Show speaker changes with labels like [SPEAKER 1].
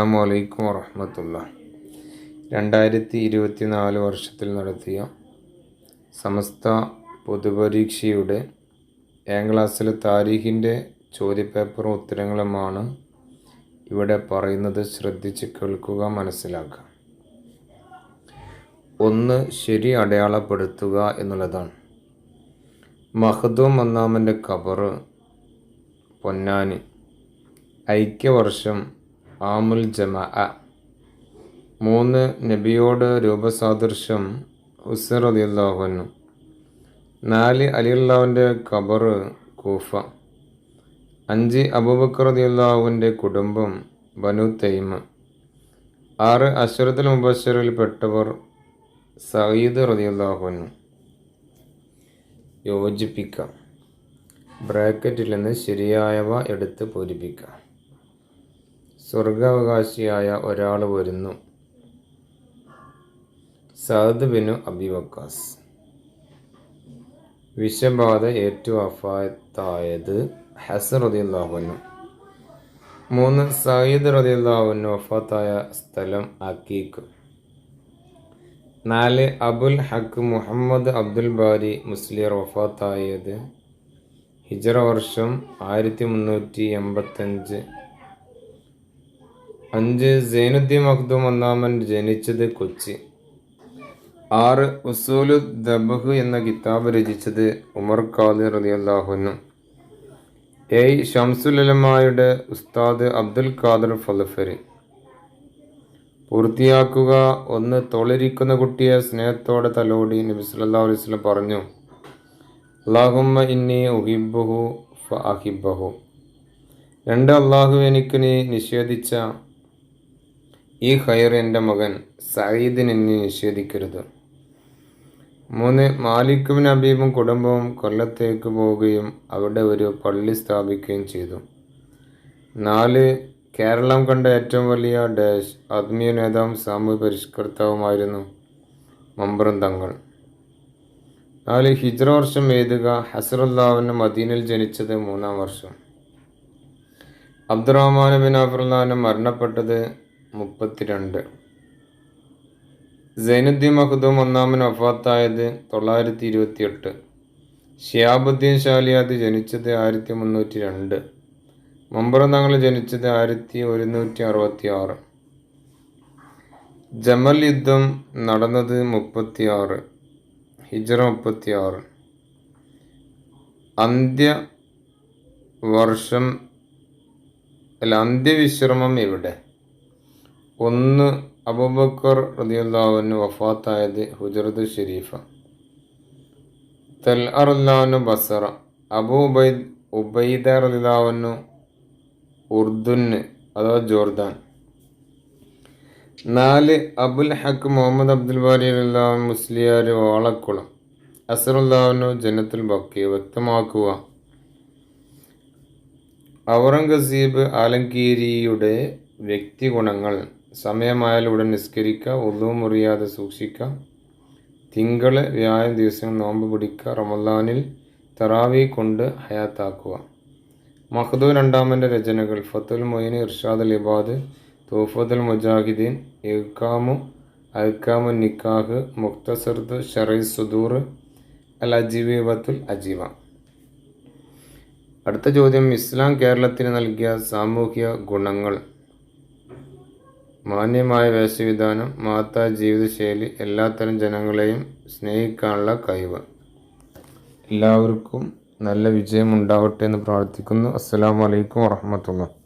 [SPEAKER 1] അസ്സലാമു അലൈക്കും വറഹ്മത്തുള്ളാഹി. 2024 വർഷത്തിൽ നടത്തിയ സമസ്ത പൊതുപരീക്ഷയുടെ ഏഴാം ക്ലാസ്സിലെ താരീഖിൻ്റെ ചോദ്യപേപ്പറും ഉത്തരങ്ങളുമാണ് ഇവിടെ പറയുന്നത്. ശ്രദ്ധിച്ച് കേൾക്കുക, മനസ്സിലാക്കുക. 1. ശരി അടയാളപ്പെടുത്തുക എന്നുള്ളതാണ്. മഖ്ദൂം ഒന്നാമൻ്റെ ഖബർ പൊന്നാനി. ഐക്യവർഷം ആമുൽ ജമാഅ. 3. നബിയോട് രൂപസാദൃശ്യം ഹുസ്സൈൻ റളിയല്ലാഹു അൻഹു. 4. അലി അള്ളാഹുവിൻ്റെ ഖബർ കൂഫ. 5. അബൂബക്കർ റളിയല്ലാഹുവിൻ്റെ കുടുംബം ബനു തൈമ. 6. അശ്റത്തുൽ മുബശ്ശറിൽ പെട്ടവർ സഈദ് റളിയല്ലാഹു അൻഹു. യോജിപ്പിക്കാം. ബ്രാക്കറ്റിൽ നിന്ന് ശരിയായവ എടുത്ത് പൂരിപ്പിക്കാം. സ്വർഗാവകാശിയായ ഒരാൾ വരുന്നു. Saad bin Abi Waqqas. വിഷബാധ ഏറ്റു വഫാത്തായത് ഹസൻ റളിയല്ലാഹു അൻഹു. 3. സഈദ് റളിയല്ലാഹു അൻഹു വഫാത്തായ സ്ഥലം അക്കീഖ്. 4. അബുൽ ഹക്ക് മുഹമ്മദ് അബ്ദുൽ ബാരി മുസ്ലിയർ വഫാത്തായത് ഹിജ്റ വർഷം 1385. 5. സൈനുദ്ദീൻ മഖ്ദൂം ഒന്നാമൻ ജനിച്ചത് കൊച്ചി. 6. ഉസൂലു ദബ്ഹ് എന്ന കിതാബ് രചിച്ചത് ഉമർ ഖാദി റളിയല്ലാഹു അൻഹു. 7. ശംസുൽ ഉലമായുടെ ഉസ്താദ് അബ്ദുൽ ഖാദിർ ഫളഫരി. പൂർത്തിയാക്കുക. 1. തൊളിരിക്കുന്ന കുട്ടിയെ സ്നേഹത്തോടെ തലോടി നബി സല്ലല്ലാഹു അലൈഹി വസല്ലം പറഞ്ഞു, അല്ലാഹുമ്മ ഇന്നി ഉഹിബ്ബുഹു ഫഅഹിബ്ബഹു. 2. അല്ലാഹു എനിക്ക് നീ നിഷേധിച്ച ഈ ഖൈർ എൻ്റെ മകൻ സഈദിന് നീ നിഷേധിക്കരുത്. 3. മാലിക് ബിൻ ഹബീബും കുടുംബവും കൊല്ലത്തേക്ക് പോവുകയും അവിടെ ഒരു പള്ളി സ്ഥാപിക്കുകയും ചെയ്തു. 4. കേരളം കണ്ട ഏറ്റവും വലിയ ഡാഷ് ആത്മീയ നേതാവും സാമൂഹ്യ പരിഷ്കർത്താവുമായിരുന്നു മമ്പറം തങ്ങൾ. 4. ഹിജ്റ വർഷം എഴുതുക. ഹസ്റുല്ലാഹുവിന് മദീനയിൽ ജനിച്ചത് 3-ാം വർഷം. അബ്ദുറഹ്മാൻ ബിൻ അഫ്റുല്ലാഹിന് മരണപ്പെട്ടത് 32. സൈനുദ്ദീൻ മഖ്ദൂം ഒന്നാമൻ വഫാത്തായത് 928. ഷിഹാബുദ്ദീൻ ഷാലിയാദ് ജനിച്ചത് 1302. മമ്പറം തങ്ങൾ ജനിച്ചത് 1166. ജമൽ യുദ്ധം നടന്നത് 36. ഹിജ്റ 36. അന്ത്യവിശ്രമം എവിടെ? 1. അബൂബക്കർ റളിയല്ലാഹു അൻഹു വഫാത്തായത് ഹുജ്റത്ത് ഷരീഫ. തൽഅ റളിയല്ലാഹു അൻഹു ബസറ. അബൂ ഉബൈദ റളിയല്ലാഹു അൻഹു ഉർദുന് അഥവാ ജോർദാൻ. 4. അബുൽ ഹക്ക് മുഹമ്മദ് അബ്ദുൽ ബാരി റളിയല്ലാഹു അൻഹു മുസ്ലിയാർ വാളക്കുളം. അസ്റല്ലാഹു അൻഹു ജന്നത്തുൽ ബഖി. വ്യക്തമാക്കുക. ഔറംഗസീബ് ആലംഗീരിയുടെ വ്യക്തിഗുണങ്ങൾ. സമയമായാൽ ഉടൻ നിസ്കരിക്കുക, ഉളൂ മുറിയാതെ സൂക്ഷിക്കുക, തിങ്കൾ വ്യാഴം ദിവസങ്ങൾ നോമ്പ് പിടിക്കുക, റമദാനിൽ തറാവി കൊണ്ട് ഹയാത്താക്കുക. മഖ്ദൂം രണ്ടാമൻ്റെ രചനകൾ. ഫത്തുൽ മൊയ്ൻ, ഇർഷാദുൽ ഇബാദ്, തൂഫത്തുൽ മുജാഹിദീൻ, അഹ്കാമു നിക്കാഹ്, മുഖ്തസർ ശറഈ സുദൂർ, അൽ അജീബത്തുൽ അജീബ. അടുത്ത ചോദ്യം, ഇസ്ലാം കേരളത്തിന് നൽകിയ സാമൂഹിക ഗുണങ്ങൾ. മാന്യമായ വേഷവിധാനം, മഹത്തായ ജീവിതശൈലി, എല്ലാത്തരം ജനങ്ങളെയും സ്നേഹിക്കാനുള്ള കഴിവ്. എല്ലാവർക്കും നല്ല വിജയം ഉണ്ടാവട്ടെ എന്ന് പ്രാർത്ഥിക്കുന്നു. അസ്സലാമു അലൈക്കും വറഹ്മത്തുള്ളാഹി.